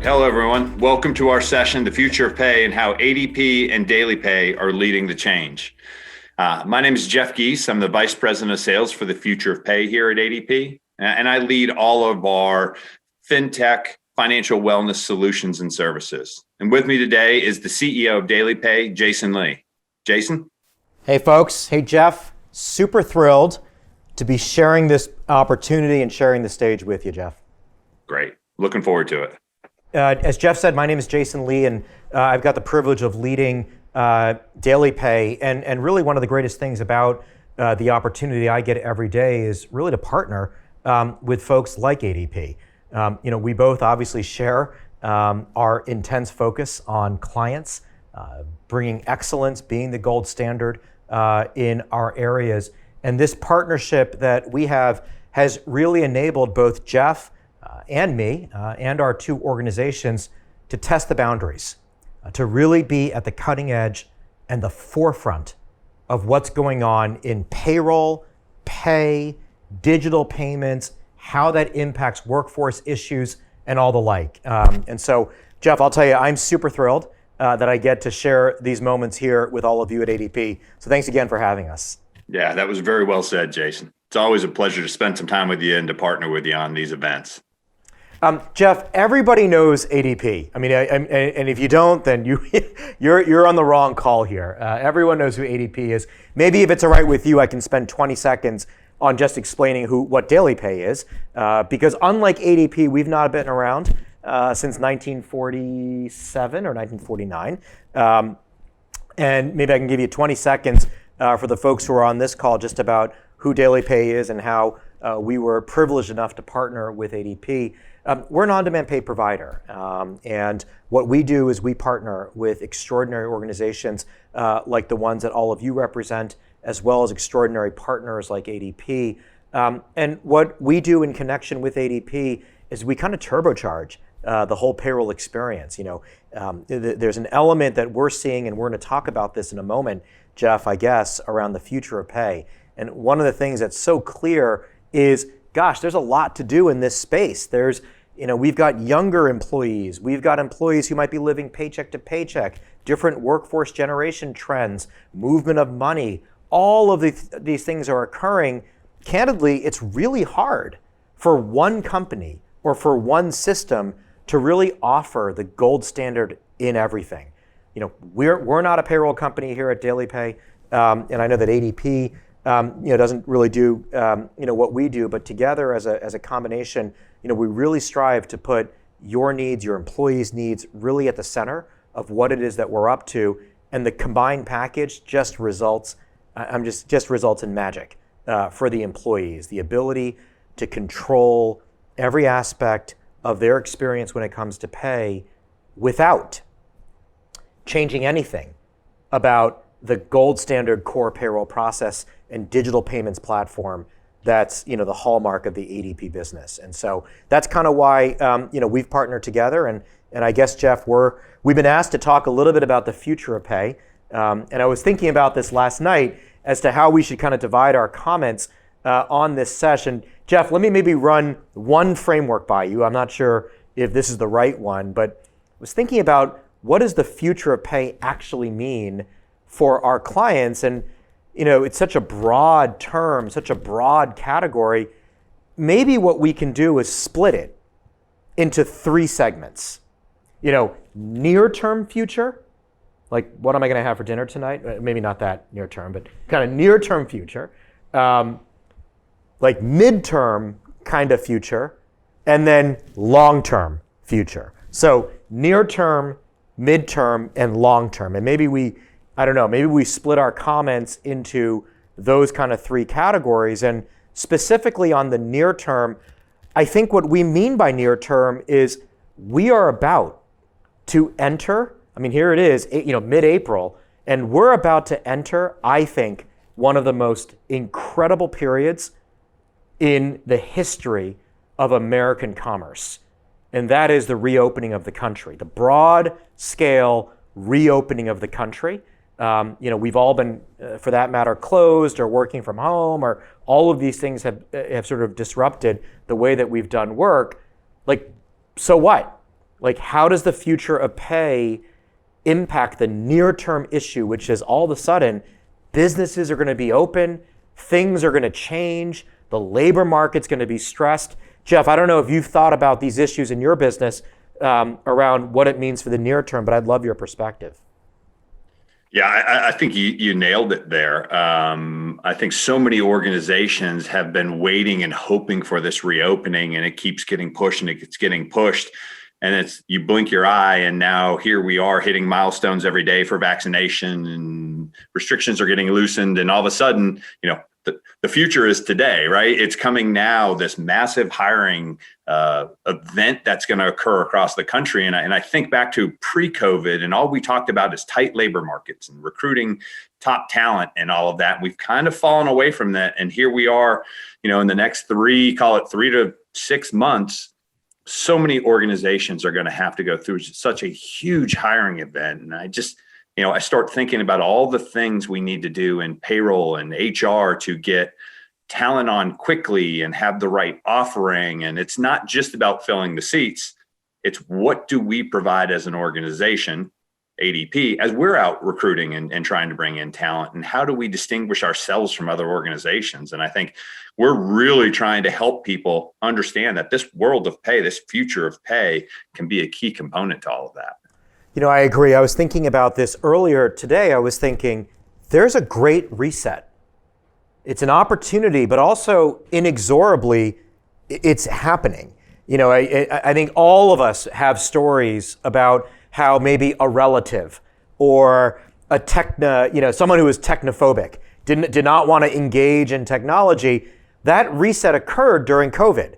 Hello, everyone. Welcome to our session, The Future of Pay and How ADP and DailyPay are leading the change. My name is Jeff Gies. I'm the Vice President of Sales for The Future of Pay here at ADP, and I lead all of our FinTech, financial wellness solutions and services. And with me today is the CEO of DailyPay, Jason Lee. Jason? Hey, folks. Hey, Jeff. Super thrilled to be sharing this opportunity and sharing the stage with you, Jeff. Great. Looking forward to it. As Jeff said, my name is Jason Lee, and I've got the privilege of leading DailyPay. And really one of the greatest things about the opportunity I get every day is really to partner with folks like ADP. We both obviously share our intense focus on clients, bringing excellence, being the gold standard in our areas. And this partnership that we have has really enabled both Jeff and me and our two organizations to test the boundaries, to really be at the cutting edge and the forefront of what's going on in payroll, pay, digital payments, how that impacts workforce issues, and all the like. And so, Jeff, I'll tell you, I'm super thrilled that I get to share these moments here with all of you at ADP. So thanks again for having us. Yeah, that was very well said, Jason. It's always a pleasure to spend some time with you and to partner with you on these events. Jeff, everybody knows ADP. I mean, and if you don't, then you're on the wrong call here. Everyone knows who ADP is. Maybe if it's all right with you, I can spend 20 seconds on just explaining what DailyPay is, because unlike ADP, we've not been around since 1947 or 1949. And maybe I can give you 20 seconds for the folks who are on this call just about who DailyPay is and how we were privileged enough to partner with ADP. We're an on-demand pay provider, and what we do is we partner with extraordinary organizations like the ones that all of you represent, as well as extraordinary partners like ADP. And what we do in connection with ADP is we kind of turbocharge the whole payroll experience. There's an element that we're seeing, and we're going to talk about this in a moment, Jeff, I guess, around the future of pay. And one of the things that's so clear is, gosh, there's a lot to do in this space. We've got younger employees. We've got employees who might be living paycheck to paycheck, different workforce generation trends, movement of money. All of these things are occurring. Candidly, it's really hard for one company or for one system to really offer the gold standard in everything. We're not a payroll company here at DailyPay, and I know that ADP doesn't really do what we do, but together as a combination, we really strive to put your needs, your employees' needs, really at the center of what it is that we're up to, and the combined package just results in magic for the employees, the ability to control every aspect of their experience when it comes to pay without changing anything about the gold standard core payroll process and digital payments platform that's the hallmark of the ADP business. And so that's kind of why we've partnered together. And I guess, Jeff, we've been asked to talk a little bit about the future of pay. And I was thinking about this last night as to how we should kind of divide our comments on this session. Jeff, let me maybe run one framework by you. I'm not sure if this is the right one, but I was thinking about what does the future of pay actually mean for our clients? And it's such a broad term, such a broad category. Maybe what we can do is split it into three segments. Near-term future, like what am I going to have for dinner tonight? Maybe not that near-term, but kind of near-term future. Like mid-term kind of future, and then long-term future. So near-term, mid-term, and long-term. And maybe we split our comments into those kind of three categories. And specifically on the near term, I think what we mean by near term is we are about to enter, here it is, mid-April, and we're about to enter, I think, one of the most incredible periods in the history of American commerce. And that is the reopening of the country, the broad scale reopening of the country. We've all been, for that matter, closed or working from home, or all of these things have sort of disrupted the way that we've done work. So what? like how does the future of pay impact the near-term issue, which is all of a sudden businesses are going to be open, things are going to change, the labor market's going to be stressed. Jeff, I don't know if you've thought about these issues in your business around what it means for the near term, but I'd love your perspective. Yeah, I think you nailed it there. I think so many organizations have been waiting and hoping for this reopening, and it keeps getting pushed and it keeps getting pushed. And it's you blink your eye, and now here we are hitting milestones every day for vaccination, and restrictions are getting loosened, and all of a sudden, the future is today, right? It's coming now, this massive hiring event that's going to occur across the country. And I think back to pre-COVID, and all we talked about is tight labor markets and recruiting top talent and all of that. We've kind of fallen away from that. And here we are, in the next 3 to 6 months, so many organizations are going to have to go through such a huge hiring event. And I start thinking about all the things we need to do in payroll and HR to get talent on quickly and have the right offering. And it's not just about filling the seats. It's what do we provide as an organization, ADP, as we're out recruiting and trying to bring in talent, and how do we distinguish ourselves from other organizations? And I think we're really trying to help people understand that this world of pay, this future of pay, can be a key component to all of that. I agree. I was thinking about this earlier today. I was thinking there's a great reset. It's an opportunity, but also inexorably, it's happening. I think all of us have stories about how maybe a relative or someone who was technophobic did not want to engage in technology. That reset occurred during COVID.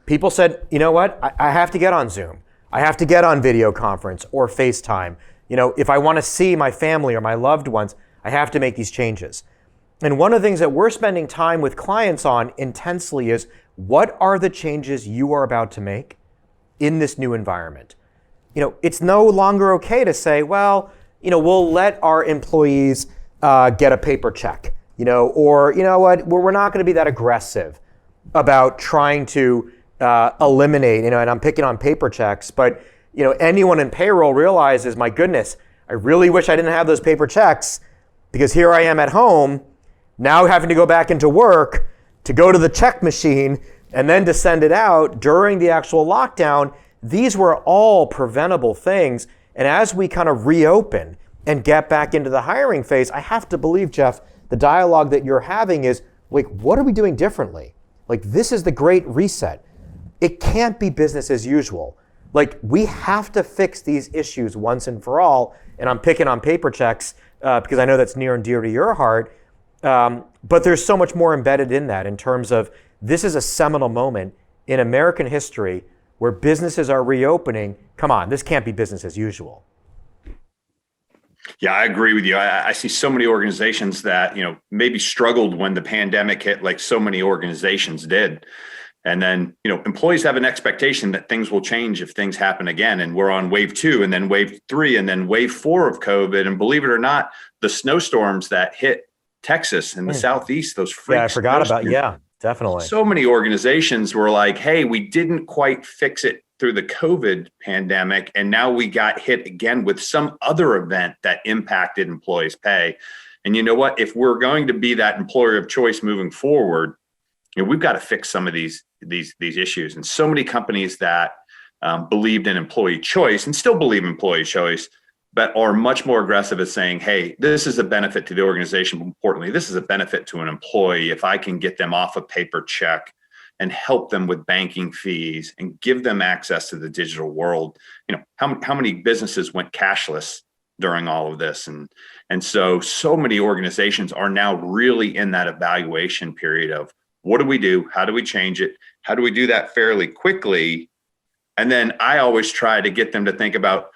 People said, you know what, I have to get on Zoom. I have to get on video conference or FaceTime. If I want to see my family or my loved ones, I have to make these changes. And one of the things that we're spending time with clients on intensely is what are the changes you are about to make in this new environment? It's no longer okay to say, well, we'll let our employees get a paper check, or we're not going to be that aggressive about trying to eliminate, and I'm picking on paper checks, but anyone in payroll realizes, my goodness, I really wish I didn't have those paper checks, because here I am at home, now having to go back into work to go to the check machine and then to send it out during the actual lockdown. These were all preventable things. And as we kind of reopen and get back into the hiring phase, I have to believe, Jeff, the dialogue that you're having is like, what are we doing differently? Like, this is the great reset. It can't be business as usual. Like, we have to fix these issues once and for all. And I'm picking on paper checks because I know that's near and dear to your heart. But there's so much more embedded in that in terms of this is a seminal moment in American history where businesses are reopening. Come on, this can't be business as usual. Yeah, I agree with you. I see so many organizations that, maybe struggled when the pandemic hit, like so many organizations did. And then, employees have an expectation that things will change if things happen again. And we're on wave 2 and then wave 3 and then wave 4 of COVID. And believe it or not, the snowstorms that hit Texas and the Southeast, those freaks. Yeah, I forgot about, definitely. So many organizations were like, hey, we didn't quite fix it through the COVID pandemic. And now we got hit again with some other event that impacted employees' pay. And you know what? If we're going to be that employer of choice moving forward, we've got to fix some of these issues. And so many companies that believed in employee choice and still believe in employee choice, but are much more aggressive at saying, hey, this is a benefit to the organization. But importantly, this is a benefit to an employee if I can get them off a paper check and help them with banking fees and give them access to the digital world. How many businesses went cashless during all of this? And so many organizations are now really in that evaluation period of what do we do? How do we change it? How do we do that fairly quickly? And then I always try to get them to think about,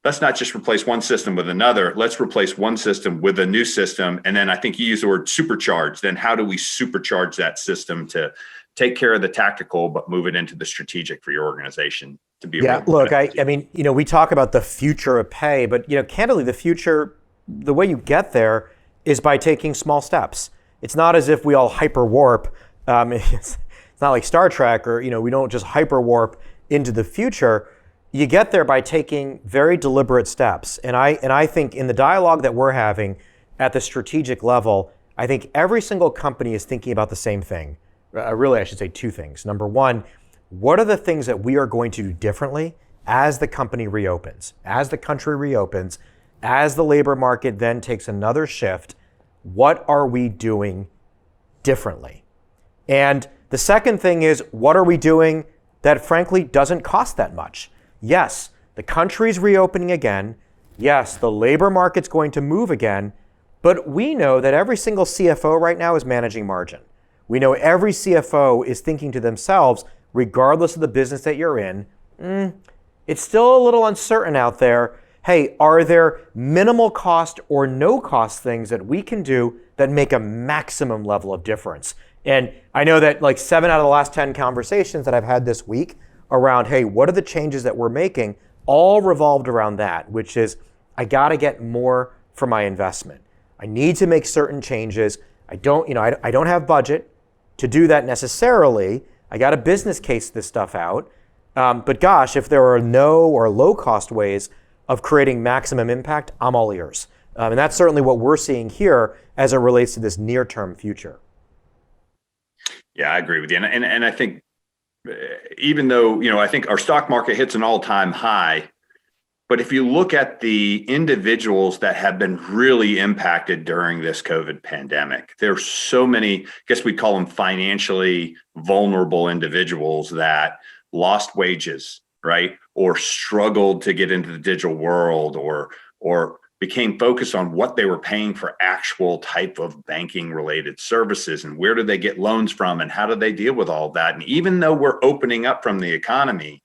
let's not just replace one system with another. Let's replace one system with a new system. And then I think you use the word supercharge. Then how do we supercharge that system to take care of the tactical, but move it into the strategic for your organization to be? Yeah, look, I mean, we talk about the future of pay, but candidly, the future, the way you get there is by taking small steps. It's not as if we all hyper warp. It's not like Star Trek, or we don't just hyper warp into the future. you get there by taking very deliberate steps. And I think in the dialogue that we're having at the strategic level, I think every single company is thinking about the same thing. Really, I should say two things. Number one, what are the things that we are going to do differently as the company reopens, as the country reopens, as the labor market then takes another shift? What are we doing differently? And the second thing is, what are we doing that frankly doesn't cost that much? Yes, the country's reopening again. Yes, the labor market's going to move again. But we know that every single CFO right now is managing margin. We know every CFO is thinking to themselves, regardless of the business that you're in, it's still a little uncertain out there. Hey, are there minimal cost or no cost things that we can do that make a maximum level of difference? And I know that like 7 out of the last 10 conversations that I've had this week around, hey, what are the changes that we're making, all revolved around that, which is I got to get more for my investment. I need to make certain changes. I don't have budget to do that necessarily. I got a business case this stuff out. But gosh, if there are no or low cost ways of creating maximum impact, I'm all ears. And that's certainly what we're seeing here as it relates to this near-term future. Yeah, I agree with you. And I think even though, I think our stock market hits an all-time high, but if you look at the individuals that have been really impacted during this COVID pandemic, there's so many, I guess we call them financially vulnerable individuals that lost wages, right? Or struggled to get into the digital world or became focused on what they were paying for actual type of banking related services and where do they get loans from and how do they deal with all that. And even though we're opening up from the economy,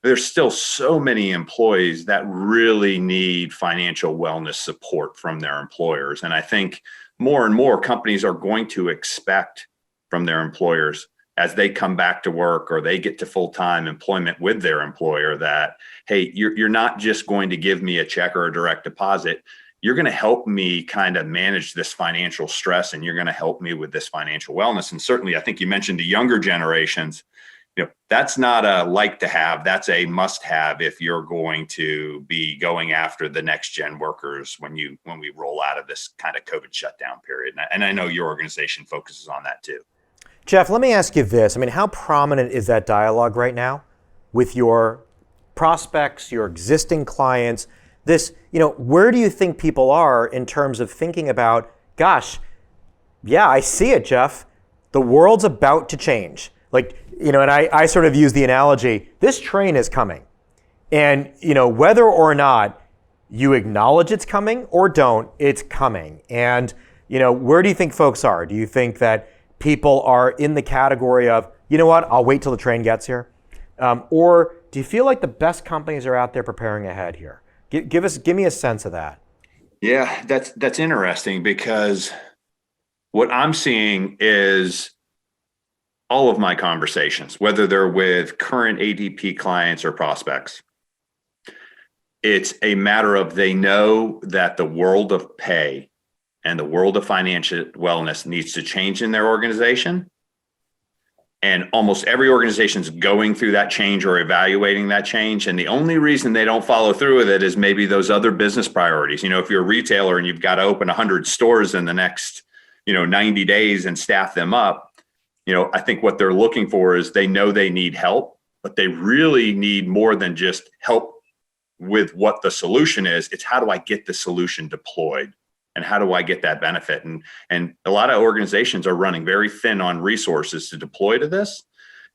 there's still so many employees that really need financial wellness support from their employers. And I think more and more companies are going to expect from their employers as they come back to work or they get to full-time employment with their employer that, hey, you're not just going to give me a check or a direct deposit. You're going to help me kind of manage this financial stress and you're going to help me with this financial wellness. And certainly, I think you mentioned the younger generations. That's not a like to have, that's a must have if you're going to be going after the next gen workers when we roll out of this kind of COVID shutdown period. And I know your organization focuses on that too. Jeff, let me ask you this. How prominent is that dialogue right now with your prospects, your existing clients? This, where do you think people are in terms of thinking about, gosh, yeah, I see it, Jeff. The world's about to change. And I sort of use the analogy, this train is coming. And, whether or not you acknowledge it's coming or don't, it's coming. And, where do you think folks are? Do you think that people are in the category of, you know what, I'll wait till the train gets here? Or do you feel like the best companies are out there preparing ahead here? Give me a sense of that. Yeah, that's interesting because what I'm seeing is all of my conversations, whether they're with current ADP clients or prospects, it's a matter of they know that the world of pay and the world of financial wellness needs to change in their organization. And almost every organization is going through that change or evaluating that change. And the only reason they don't follow through with it is maybe those other business priorities. If you're a retailer and you've got to open 100 stores in the next, 90 days and staff them up, I think what they're looking for is they know they need help, but they really need more than just help with what the solution is. It's how do I get the solution deployed and how do I get that benefit? And a lot of organizations are running very thin on resources to deploy to this.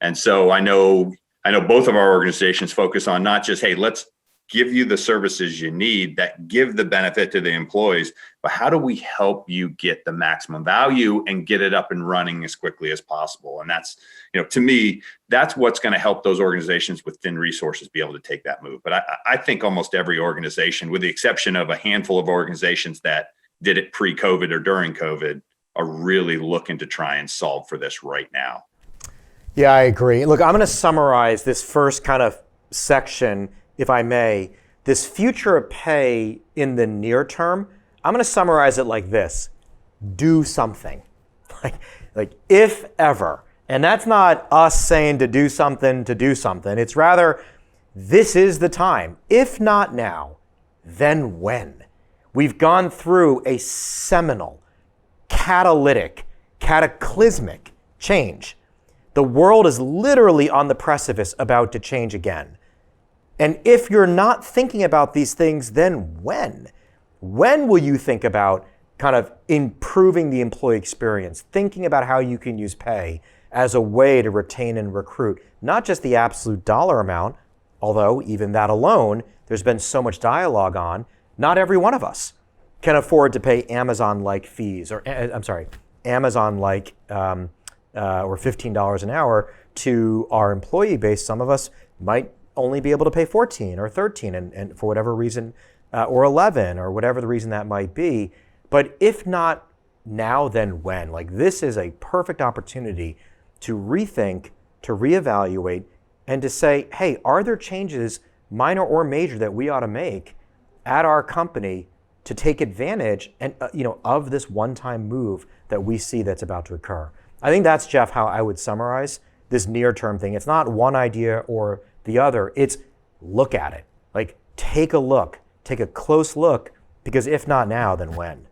And so I know both of our organizations focus on not just, hey, let's give you the services you need that give the benefit to the employees, but how do we help you get the maximum value and get it up and running as quickly as possible? And that's, to me, that's what's going to help those organizations with thin resources be able to take that move. But I think almost every organization, with the exception of a handful of organizations that did it pre-COVID or during COVID, are really looking to try and solve for this right now. Yeah, I agree. Look, I'm going to summarize this first kind of section, if I may. This future of pay in the near term, I'm going to summarize it like this. Do something. Like if ever. And that's not us saying to do something. It's rather, this is the time. If not now, then when? We've gone through a seminal, catalytic, cataclysmic change. The world is literally on the precipice about to change again. And if you're not thinking about these things, then when? When will you think about kind of improving the employee experience, thinking about how you can use pay as a way to retain and recruit, not just the absolute dollar amount, although even that alone, there's been so much dialogue on, not every one of us can afford to pay Amazon-like fees, or Amazon-like or $15 an hour to our employee base. Some of us might only be able to pay 14 or 13 and for whatever reason, or 11 or whatever the reason that might be. But if not now, then when? Like, this is a perfect opportunity to rethink, to reevaluate, and to say, hey, are there changes, minor or major, that we ought to make at our company to take advantage and of this one-time move that we see that's about to occur? I think that's, Jeff, how I would summarize this near-term thing. It's not one idea or the other. It's look at it. Like, take a look, take a close look, because if not now, then when?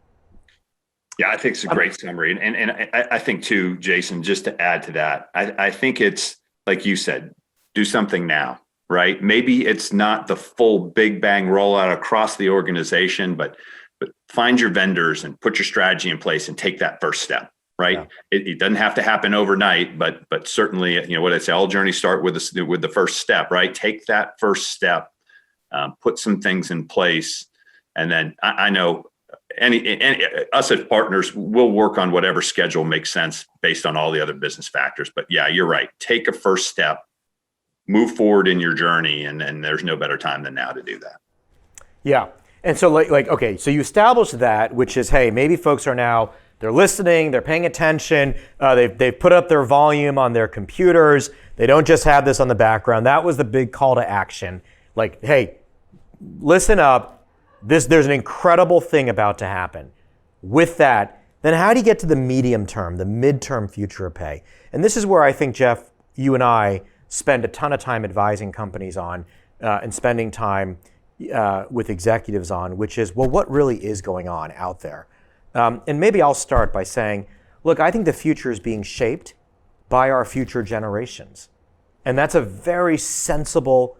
Yeah, I think it's a great summary. And I think too, Jason, just to add to that, I think it's, like you said, do something now, right? Maybe it's not the full big bang rollout across the organization, but find your vendors and put your strategy in place and take that first step, right? Yeah. It doesn't have to happen overnight, but certainly, what I say, all journeys start with the first step, right? Take that first step, put some things in place. And then I know any us as partners, we'll work on whatever schedule makes sense based on all the other business factors. But yeah, you're right. Take a first step, move forward in your journey, and there's no better time than now to do that. Yeah. And so okay, so you established that, which is, hey, maybe folks are now, they're listening, they're paying attention, they've put up their volume on their computers, they don't just have this on the background. That was the big call to action. Like, hey, listen up. There's an incredible thing about to happen. With that, then how do you get to the medium term, the midterm future of pay? And this is where I think, Jeff, you and I spend a ton of time advising companies on and spending time with executives on, which is, well, what really is going on out there? And maybe I'll start by saying, look, I think the future is being shaped by our future generations. And that's a very sensible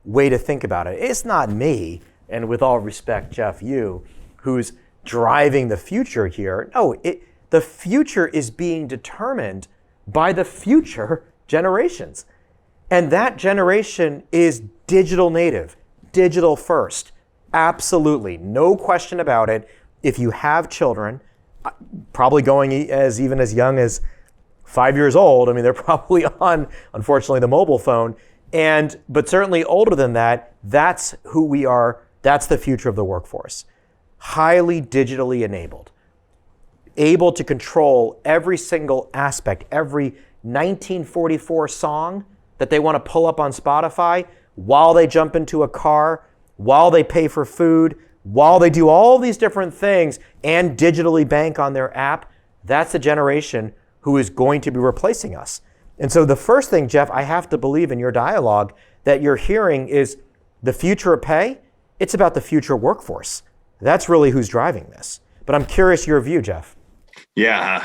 way to think about it. It's not me, and with all respect, Jeff, you, who's driving the future here. No, the future is being determined by the future generations. And that generation is digital native, digital first. Absolutely, no question about it. If you have children, probably going even as young as 5 years old, I mean, they're probably on, unfortunately, the mobile phone. But certainly older than that, that's who we are. That's the future of the workforce. Highly digitally enabled, able to control every single aspect, every 1944 song that they want to pull up on Spotify while they jump into a car, while they pay for food, while they do all these different things and digitally bank on their app. That's the generation who is going to be replacing us. And so the first thing, Jeff, I have to believe in your dialogue that you're hearing is the future of pay. It's about the future workforce. That's really who's driving this. But I'm curious your view, Jeff. Yeah,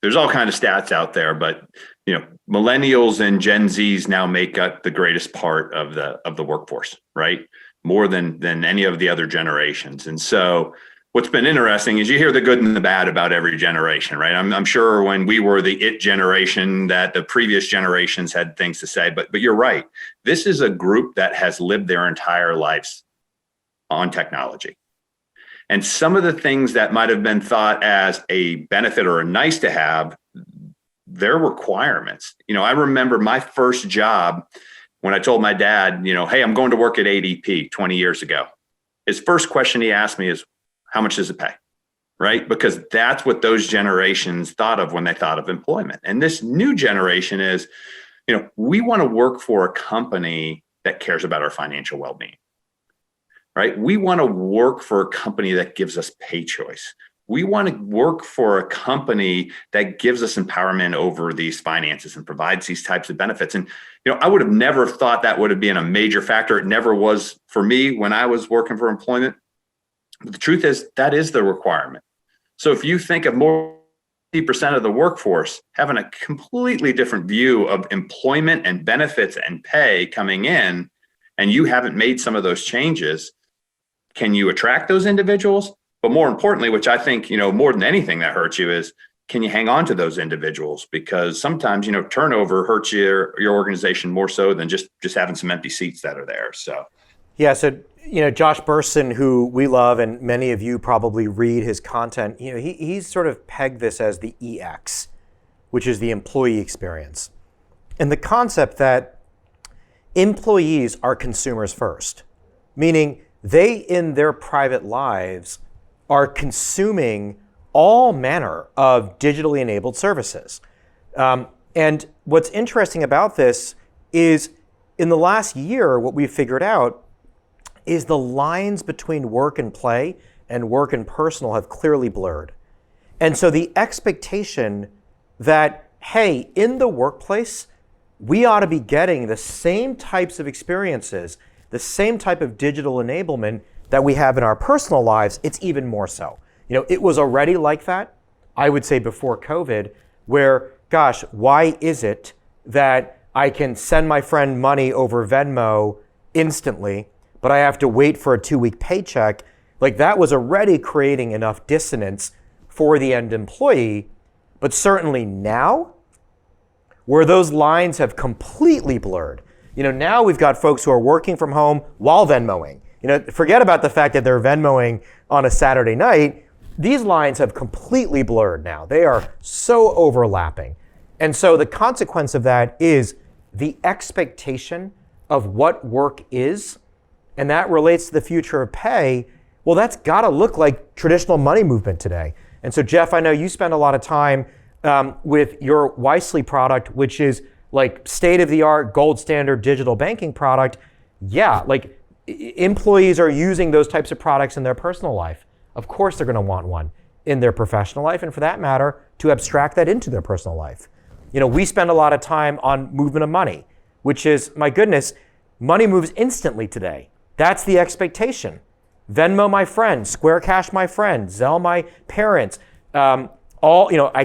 there's all kinds of stats out there, but millennials and Gen Zs now make up the greatest part of the workforce, right? More than any of the other generations. And so what's been interesting is you hear the good and the bad about every generation, right? I'm sure when we were the it generation that the previous generations had things to say, but you're right. This is a group that has lived their entire lives on technology. And some of the things that might have been thought as a benefit or a nice to have, they're requirements. I remember my first job when I told my dad, hey, I'm going to work at ADP 20 years ago. His first question he asked me is, how much does it pay? Right? Because that's what those generations thought of when they thought of employment. And this new generation is, we want to work for a company that cares about our financial well-being, right? We want to work for a company that gives us pay choice. We want to work for a company that gives us empowerment over these finances and provides these types of benefits. And, I would have never thought that would have been a major factor. It never was for me when I was working for employment. But the truth is that is the requirement. So if you think of more than 50% of the workforce having a completely different view of employment and benefits and pay coming in, and you haven't made some of those changes, can you attract those individuals? But more importantly, which I think, more than anything that hurts you is, can you hang on to those individuals? Because sometimes, turnover hurts your organization more so than just having some empty seats that are there. So, yeah. So, Josh Bersin, who we love, and many of you probably read his content, he's sort of pegged this as the EX, which is the employee experience. And the concept that employees are consumers first, meaning they in their private lives are consuming all manner of digitally enabled services. And what's interesting about this is in the last year, what we've figured out is the lines between work and play and work and personal have clearly blurred. And so the expectation that, hey, in the workplace, we ought to be getting the same types of experiences, the same type of digital enablement that we have in our personal lives, it's even more so. It was already like that, I would say before COVID, where, gosh, why is it that I can send my friend money over Venmo instantly, but I have to wait for a 2-week paycheck? Like, that was already creating enough dissonance for the end employee. But certainly now, where those lines have completely blurred, now we've got folks who are working from home while Venmoing. Forget about the fact that they're Venmoing on a Saturday night. These lines have completely blurred now. They are so overlapping. And so the consequence of that is the expectation of what work is, and that relates to the future of pay. Well, that's got to look like traditional money movement today. And so, Jeff, I know you spend a lot of time with your Wisely product, which is like state-of-the-art, gold standard digital banking product. Yeah, like employees are using those types of products in their personal life. Of course they're going to want one in their professional life, and for that matter, to abstract that into their personal life. We spend a lot of time on movement of money, which is, my goodness, money moves instantly today. That's the expectation. Venmo my friend, Square Cash my friend, Zelle my parents. I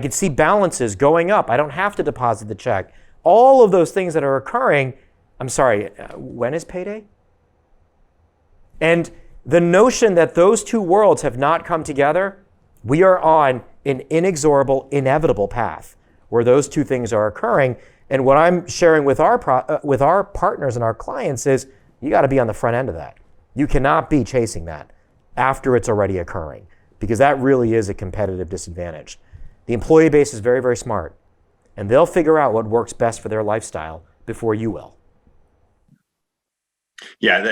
could see balances going up. I don't have to deposit the check. All of those things that are occurring. I'm sorry, when is payday? And the notion that those two worlds have not come together, we are on an inexorable, inevitable path where those two things are occurring. And what I'm sharing with our partners and our clients is, you got to be on the front end of that. You cannot be chasing that after it's already occurring, because that really is a competitive disadvantage. The employee base is very, very smart, and they'll figure out what works best for their lifestyle before you will. Yeah,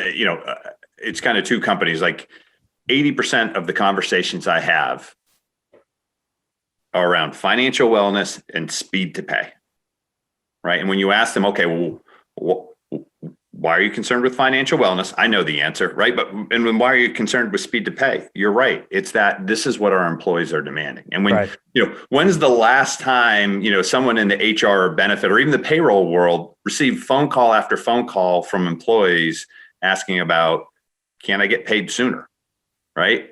it's kind of two companies. Like 80% of the conversations I have are around financial wellness and speed to pay, right? And when you ask them, okay, well, why are you concerned with financial wellness? I know the answer, right? And why are you concerned with speed to pay? You're right. It's that this is what our employees are demanding. And when, right. When's the last time, someone in the HR or benefit or even the payroll world received phone call after phone call from employees asking about, can I get paid sooner? Right?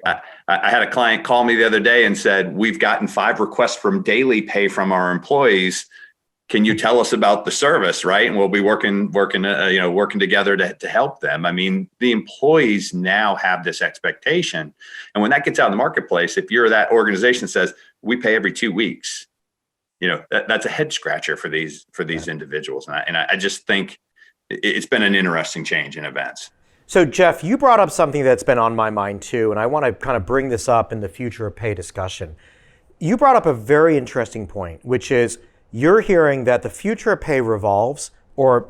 I had a client call me the other day and said, we've gotten 5 requests from DailyPay from our employees. Can you tell us about the service, right? And we'll be working together to help them. I mean, the employees now have this expectation, and when that gets out in the marketplace, if you're that organization that says we pay every 2 weeks, that's a head scratcher for these individuals. And I just think it's been an interesting change in events. So, Jeff, you brought up something that's been on my mind too, and I want to kind of bring this up in the future of pay discussion. You brought up a very interesting point, which is, you're hearing that the future of pay revolves, or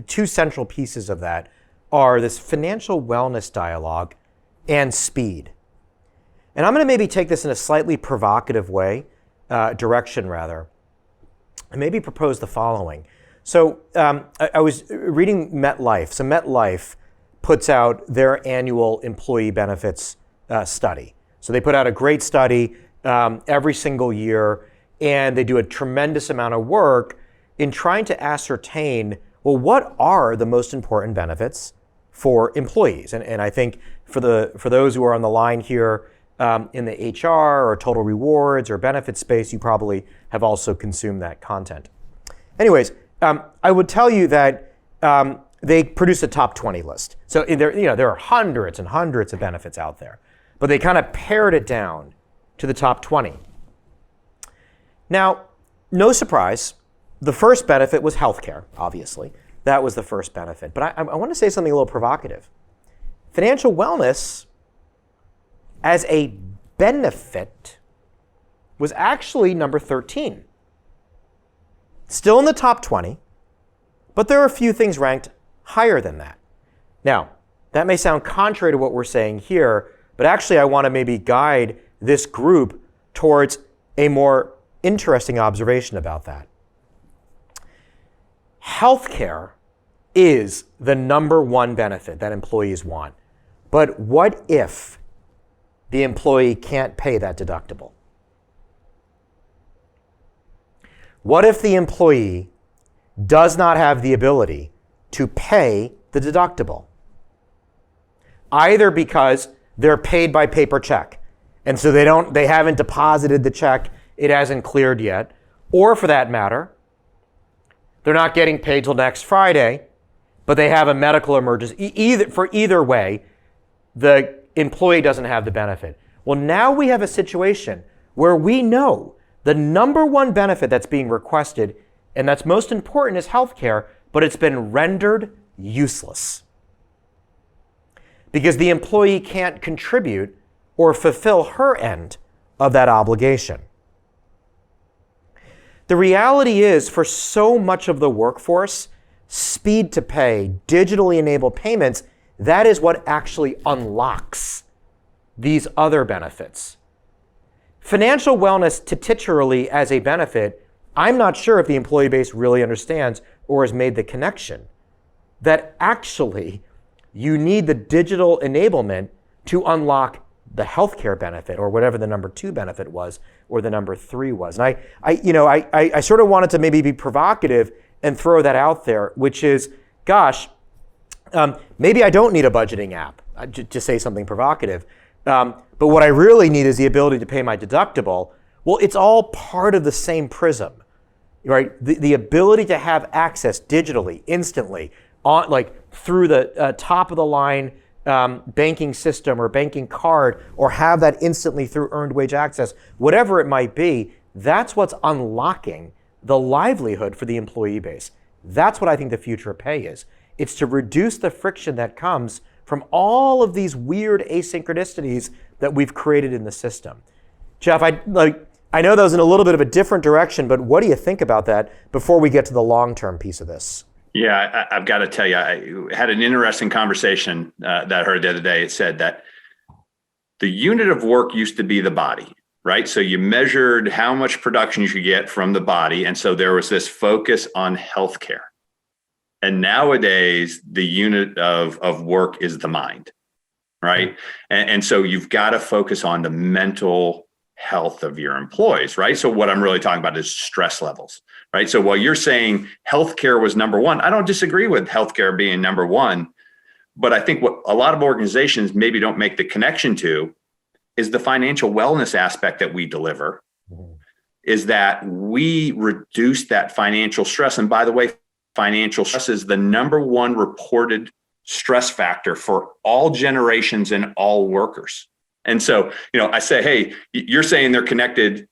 two central pieces of that are this financial wellness dialogue and speed. And I'm going to maybe take this in a slightly provocative direction, and maybe propose the following. So I was reading MetLife. So MetLife puts out their annual employee benefits study, So they put out a great study every single year, and they do a tremendous amount of work in trying to ascertain, well, what are the most important benefits for employees? And I think for those who are on the line here in the HR or total rewards or benefit space, you probably have also consumed that content. Anyways, I would tell you that they produce a top 20 list. So there are hundreds and hundreds of benefits out there, but they kind of pared it down to the top 20. Now, no surprise, the first benefit was healthcare, obviously. That was the first benefit. But I want to say something a little provocative. Financial wellness as a benefit was actually number 13. Still in the top 20, but there are a few things ranked higher than that. Now, that may sound contrary to what we're saying here, but actually I want to maybe guide this group towards a more interesting observation about that. Healthcare is the number one benefit that employees want. But what if the employee can't pay that deductible? What if the employee does not have the ability to pay the deductible? Either because they're paid by paper check, and so they haven't deposited the check, it hasn't cleared yet, or for that matter, they're not getting paid till next Friday, but they have a medical emergency. Either way, the employee doesn't have the benefit. Well, now we have a situation where we know the number one benefit that's being requested and that's most important is healthcare, but it's been rendered useless because the employee can't contribute or fulfill her end of that obligation. The reality is, for so much of the workforce, speed to pay, digitally enabled payments, that is what actually unlocks these other benefits. Financial wellness titularly as a benefit, I'm not sure if the employee base really understands or has made the connection that actually you need the digital enablement to unlock the healthcare benefit or whatever the number 2 benefit was or the number 3 was. And I sort of wanted to maybe be provocative and throw that out there, which is, gosh, maybe I don't need a budgeting app, to say something provocative. But what I really need is the ability to pay my deductible. Well, it's all part of the same prism, right? The ability to have access digitally, instantly, through the top of the line banking system or banking card, or have that instantly through earned wage access, whatever it might be, that's what's unlocking the livelihood for the employee base. That's what I think the future of pay is. It's to reduce the friction that comes from all of these weird asynchronicities that we've created in the system. Jeff, I know that was in a little bit of a different direction, but what do you think about that before we get to the long-term piece of this? Yeah, I've got to tell you, I had an interesting conversation that I heard the other day. It said that the unit of work used to be the body, right? So you measured how much production you should get from the body. And so there was this focus on healthcare. And nowadays, the unit of work is the mind, right? And so you've got to focus on the mental health of your employees, right? So what I'm really talking about is stress levels, right? So while you're saying healthcare was number one, I don't disagree with healthcare being number one, but I think what a lot of organizations maybe don't make the connection to is the financial wellness aspect that we deliver, is that we reduce that financial stress. And by the way, financial stress is the number one reported stress factor for all generations and all workers. And so, I say, hey, you're saying they're connected,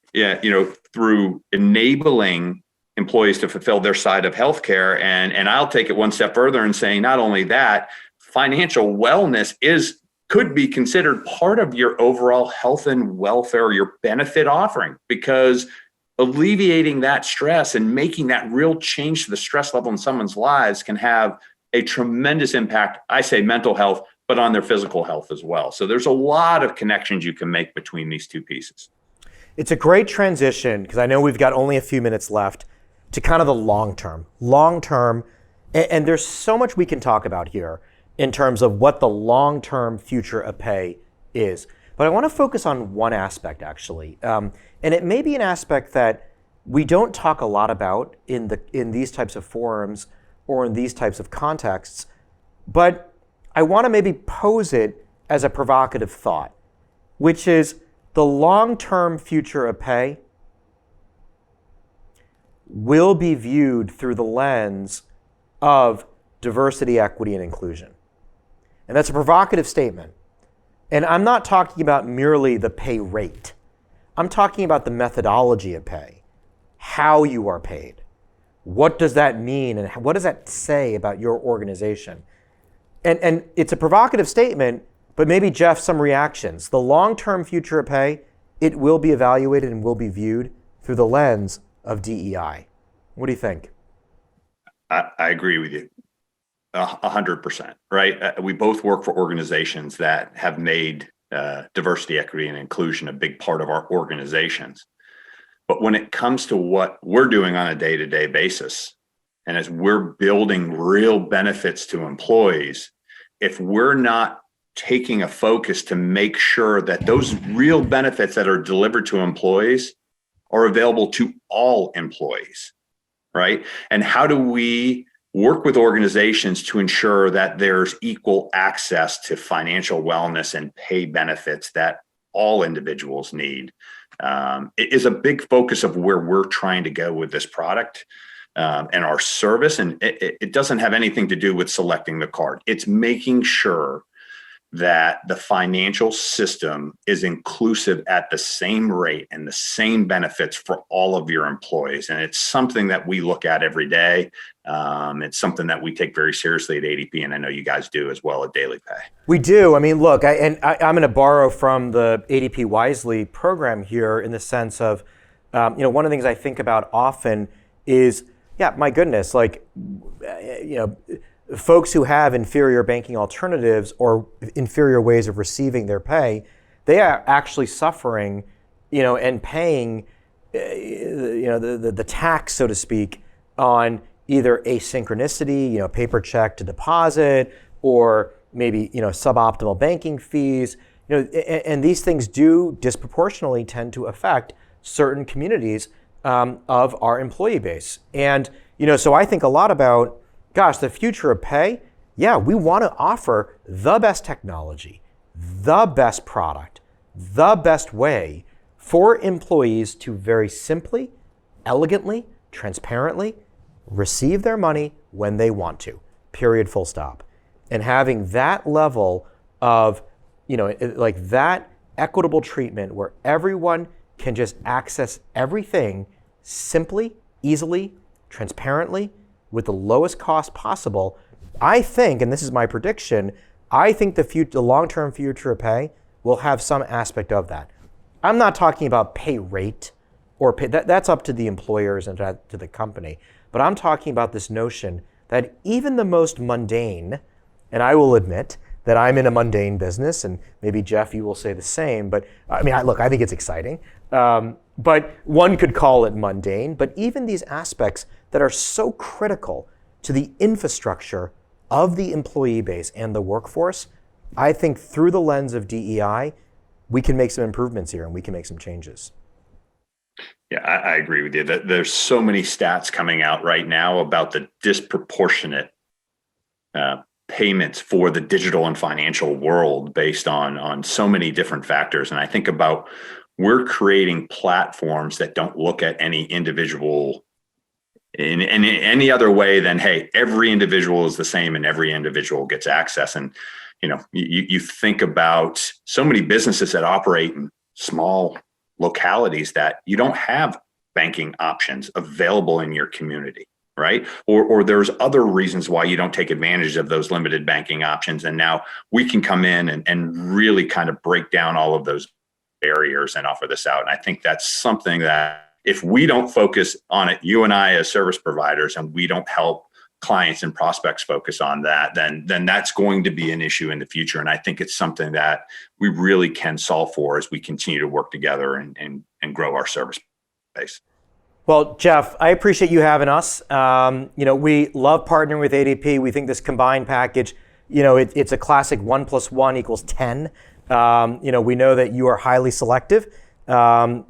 through enabling employees to fulfill their side of healthcare. And I'll take it one step further and saying, not only that, financial wellness could be considered part of your overall health and welfare, your benefit offering, because alleviating that stress and making that real change to the stress level in someone's lives can have a tremendous impact, I say mental health, but on their physical health as well. So there's a lot of connections you can make between these two pieces. It's a great transition, because I know we've got only a few minutes left, to kind of the long term. And there's so much we can talk about here in terms of what the long-term future of pay is. But I want to focus on one aspect, actually. And it may be an aspect that we don't talk a lot about in these types of forums or in these types of contexts, but I want to maybe pose it as a provocative thought, which is the long-term future of pay will be viewed through the lens of diversity, equity, and inclusion. And that's a provocative statement. And I'm not talking about merely the pay rate. I'm talking about the methodology of pay, how you are paid. What does that mean, and what does that say about your organization? And it's a provocative statement, but maybe, Jeff, some reactions. The long-term future of pay, it will be evaluated and will be viewed through the lens of DEI. What do you think? I agree with you 100%, right? We both work for organizations that have made diversity, equity, and inclusion a big part of our organizations. But when it comes to what we're doing on a day-to-day basis, and as we're building real benefits to employees, if we're not taking a focus to make sure that those real benefits that are delivered to employees are available to all employees, right? And how do we work with organizations to ensure that there's equal access to financial wellness and pay benefits that all individuals need? It is a big focus of where we're trying to go with this product and our service. And it doesn't have anything to do with selecting the card. It's making sure that the financial system is inclusive at the same rate and the same benefits for all of your employees. And it's something that we look at every day. It's something that we take very seriously at ADP, and I know you guys do as well at DailyPay. We do. I mean, look, I'm going to borrow from the ADP Wisely program here in the sense of, one of the things I think about often is, my goodness, folks who have inferior banking alternatives or inferior ways of receiving their pay, they are actually suffering, and paying, the tax, so to speak, on either asynchronicity, paper check to deposit, or maybe, suboptimal banking fees, and these things do disproportionately tend to affect certain communities of our employee base. And, so I think a lot about, the future of pay, we want to offer the best technology, the best product, the best way for employees to very simply, elegantly, transparently receive their money when they want to, period, full stop. And having that level of, that equitable treatment where everyone can just access everything simply, easily, transparently, with the lowest cost possible, I think, and this is my prediction, I think the long-term future of pay will have some aspect of that. I'm not talking about pay rate or pay, that's up to the employers and to the company, but I'm talking about this notion that even the most mundane, and I will admit that I'm in a mundane business, and maybe Jeff, you will say the same, but I think it's exciting. But one could call it mundane, but even these aspects that are so critical to the infrastructure of the employee base and the workforce, I think through the lens of DEI, we can make some improvements here and we can make some changes. Yeah, I agree with you. There's so many stats coming out right now about the disproportionate payments for the digital and financial world based on so many different factors. And I think about we're creating platforms that don't look at any individual in any other way than, hey, every individual is the same and every individual gets access. And, you think about so many businesses that operate in small localities that you don't have banking options available in your community, right? Or there's other reasons why you don't take advantage of those limited banking options. And now we can come in and really kind of break down all of those barriers and offer this out. And I think that's something that if we don't focus on it, you and I as service providers, and we don't help clients and prospects focus on that, then that's going to be an issue in the future. And I think it's something that we really can solve for as we continue to work together and grow our service base. Well, Jeff, I appreciate you having us. We love partnering with ADP. We think this combined package, it's a classic 1 + 1 = 10. We know that you are highly selective,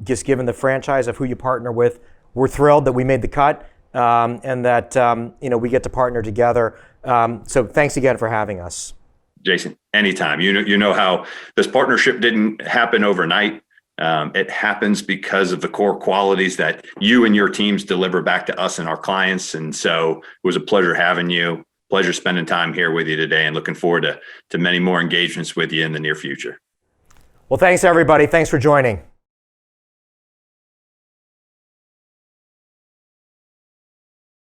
just given the franchise of who you partner with. We're thrilled that we made the cut and that we get to partner together. So thanks again for having us. Jason, anytime. You know how this partnership didn't happen overnight. It happens because of the core qualities that you and your teams deliver back to us and our clients. And so it was a pleasure having you. Pleasure spending time here with you today, and looking forward to many more engagements with you in the near future. Well, thanks, everybody. Thanks for joining.